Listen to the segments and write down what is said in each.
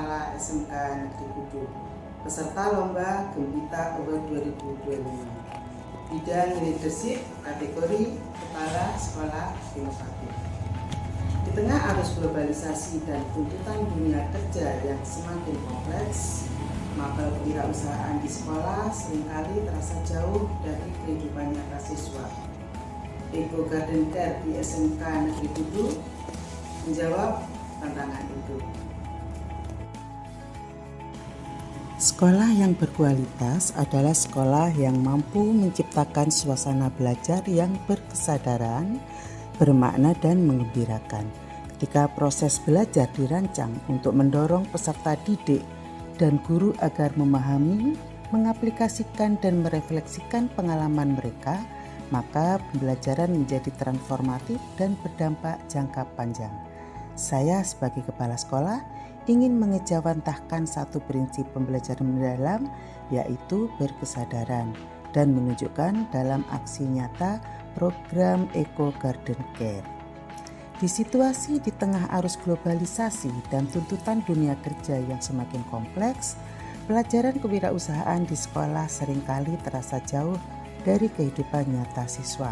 Kepala SMK Negeri Kudu, peserta Lomba Gembita Award 2025. Bidang leadership kategori Kepala Sekolah Inovatif. Di tengah arus globalisasi dan tuntutan dunia kerja yang semakin kompleks, maka kewirausahaan di sekolah seringkali terasa jauh dari kehidupan nyata siswa. Eco Garden Care di SMK Negeri Kudu menjawab tantangan itu. Sekolah yang berkualitas adalah sekolah yang mampu menciptakan suasana belajar yang berkesadaran, bermakna dan menggembirakan. Ketika proses belajar dirancang untuk mendorong peserta didik dan guru agar memahami, mengaplikasikan dan merefleksikan pengalaman mereka, maka pembelajaran menjadi transformatif dan berdampak jangka panjang. Saya sebagai kepala sekolah ingin mengejawantahkan satu prinsip pembelajaran mendalam, yaitu berkesadaran, dan menunjukkan dalam aksi nyata program Eco Garden Care. Di situasi di tengah arus globalisasi dan tuntutan dunia kerja yang semakin kompleks, pelajaran kewirausahaan di sekolah seringkali terasa jauh dari kehidupan nyata siswa.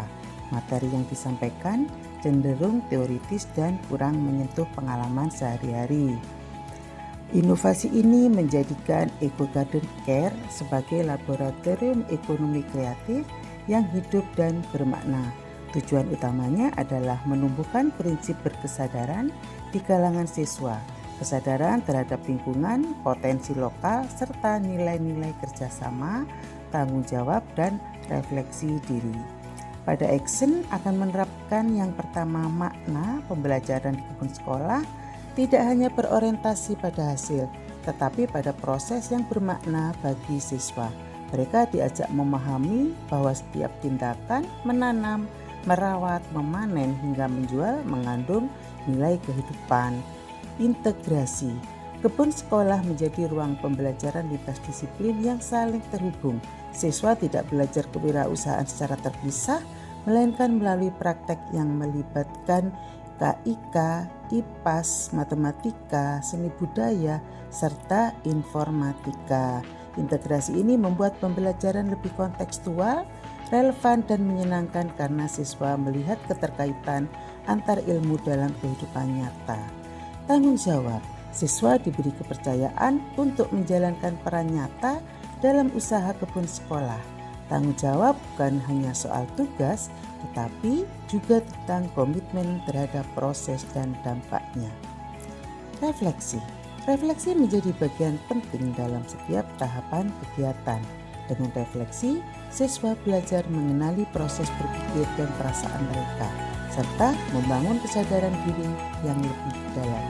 Materi yang disampaikan cenderung teoritis dan kurang menyentuh pengalaman sehari-hari. Inovasi ini menjadikan Eco Garden Care sebagai laboratorium ekonomi kreatif yang hidup dan bermakna. Tujuan utamanya adalah menumbuhkan prinsip berkesadaran di kalangan siswa, kesadaran terhadap lingkungan, potensi lokal, serta nilai-nilai kerjasama, tanggung jawab, dan refleksi diri. Pada Action akan menerapkan yang pertama, makna pembelajaran di kebun sekolah tidak hanya berorientasi pada hasil, tetapi pada proses yang bermakna bagi siswa. Mereka diajak memahami bahwa setiap tindakan menanam, merawat, memanen, hingga menjual mengandung nilai kehidupan. Integrasi. Kebun sekolah menjadi ruang pembelajaran lintas disiplin yang saling terhubung. Siswa tidak belajar kewirausahaan secara terpisah, melainkan melalui praktek yang melibatkan KIK, IPAS, matematika, seni budaya, serta informatika. Integrasi ini membuat pembelajaran lebih kontekstual, relevan, dan menyenangkan karena siswa melihat keterkaitan antar ilmu dalam kehidupan nyata. Tanggung jawab. Siswa diberi kepercayaan untuk menjalankan peran nyata dalam usaha kebun sekolah. Tanggung jawab bukan hanya soal tugas, tetapi juga tentang komitmen terhadap proses dan dampaknya. Refleksi. Refleksi menjadi bagian penting dalam setiap tahapan kegiatan. Dengan refleksi, siswa belajar mengenali proses berpikir dan perasaan mereka, serta membangun kesadaran diri yang lebih dalam.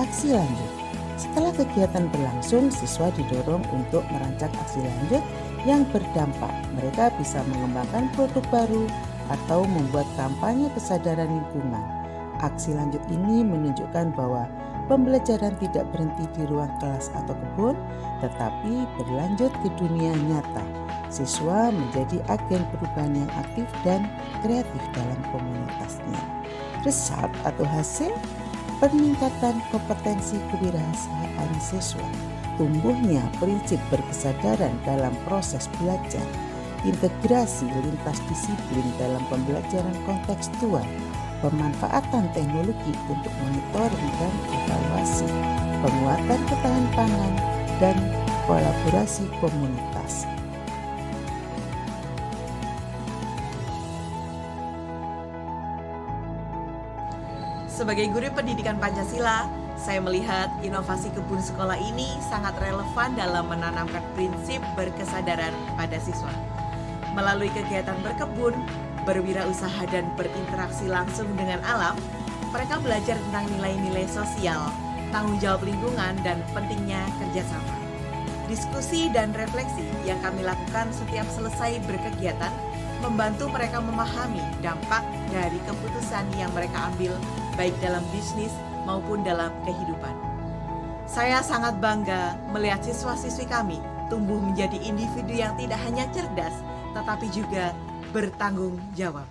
Aksi lanjut. Setelah kegiatan berlangsung, siswa didorong untuk merancang aksi lanjut yang berdampak. Mereka bisa mengembangkan produk baru atau membuat kampanye kesadaran lingkungan. Aksi lanjut ini menunjukkan bahwa pembelajaran tidak berhenti di ruang kelas atau kebun, tetapi berlanjut ke dunia nyata. Siswa menjadi agen perubahan yang aktif dan kreatif dalam komunitasnya. Result atau hasil, peningkatan kompetensi kewirausahaan siswa, tumbuhnya prinsip berkesadaran dalam proses belajar, integrasi lintas disiplin dalam pembelajaran kontekstual, pemanfaatan teknologi untuk monitoring dan evaluasi, penguatan ketahanan pangan, dan kolaborasi komunitas. Sebagai guru pendidikan Pancasila, saya melihat inovasi kebun sekolah ini sangat relevan dalam menanamkan prinsip berkesadaran pada siswa. Melalui kegiatan berkebun, berwirausaha, dan berinteraksi langsung dengan alam, mereka belajar tentang nilai-nilai sosial, tanggung jawab lingkungan, dan pentingnya kerjasama. Diskusi dan refleksi yang kami lakukan setiap selesai berkegiatan membantu mereka memahami dampak dari keputusan yang mereka ambil baik dalam bisnis maupun dalam kehidupan. Saya sangat bangga melihat siswa-siswi kami tumbuh menjadi individu yang tidak hanya cerdas, tetapi juga bertanggung jawab.